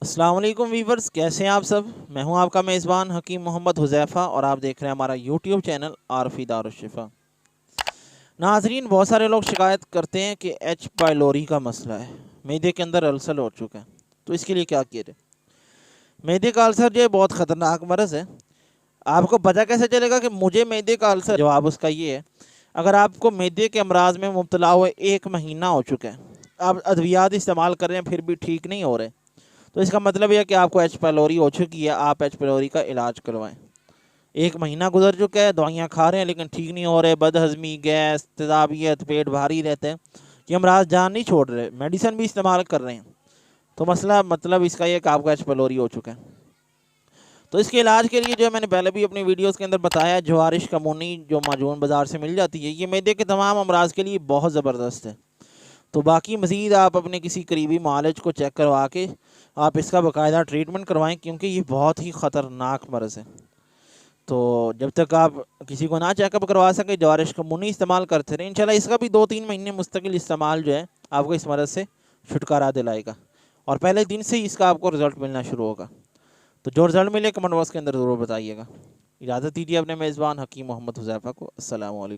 السلام علیکم ویورز، کیسے ہیں آپ سب؟ میں ہوں آپ کا میزبان حکیم محمد حذیفہ، اور آپ دیکھ رہے ہیں ہمارا یوٹیوب چینل عارفی دارالشفا۔ ناظرین، بہت سارے لوگ شکایت کرتے ہیں کہ ایچ پائلوری کا مسئلہ ہے، معدے کے اندر السر ہو چکا ہے، تو اس کے لیے کیا کیا جائے؟ معدے کا السر جو ہے بہت خطرناک مرض ہے۔ آپ کو پتہ کیسے چلے گا کہ مجھے معدے کا السر؟ جواب اس کا یہ ہے، اگر آپ کو معدے کے امراض میں مبتلا ہوئے 1 مہینہ ہو چکا ہے، آپ ادویات استعمال کر رہے ہیں پھر بھی ٹھیک نہیں ہو رہے، تو اس کا مطلب یہ ہے کہ آپ کو ایچ پیلوری ہو چکی ہے، آپ ایچ پیلوری کا علاج کروائیں۔ 1 مہینہ گزر چکا ہے، دوائیاں کھا رہے ہیں لیکن ٹھیک نہیں ہو رہے، بد ہضمی، گیس، تیزابیت، پیٹ بھاری رہتے ہیں، یہ امراض جان نہیں چھوڑ رہے، میڈیسن بھی استعمال کر رہے ہیں، تو مسئلہ مطلب اس کا یہ کہ آپ کو ایچ پیلوری ہو چکا ہے۔ تو اس کے علاج کے لیے جو میں نے پہلے بھی اپنی ویڈیوز کے اندر بتایا، جوارش کمونی جو معجون بازار سے مل جاتی ہے، یہ معدے کے تمام امراض کے لیے بہت زبردست ہے۔ تو باقی مزید آپ اپنے کسی قریبی معالج کو چیک کروا کے آپ اس کا باقاعدہ ٹریٹمنٹ کروائیں، کیونکہ یہ بہت ہی خطرناک مرض ہے۔ تو جب تک آپ کسی کو نہ چیک اپ کروا سکیں، جوارش کمونی استعمال کرتے رہیں، انشاءاللہ اس کا بھی 2-3 مہینے مستقل استعمال جو ہے آپ کو اس مرض سے چھٹکارا دلائے گا، اور پہلے دن سے ہی اس کا آپ کو رزلٹ ملنا شروع ہوگا۔ تو جو رزلٹ ملے کمنٹ باکس کے اندر ضرور بتائیے گا۔ اجازت دیجیے اپنے میزبان حکیم محمد حذیفہ کو۔ السلام علیکم۔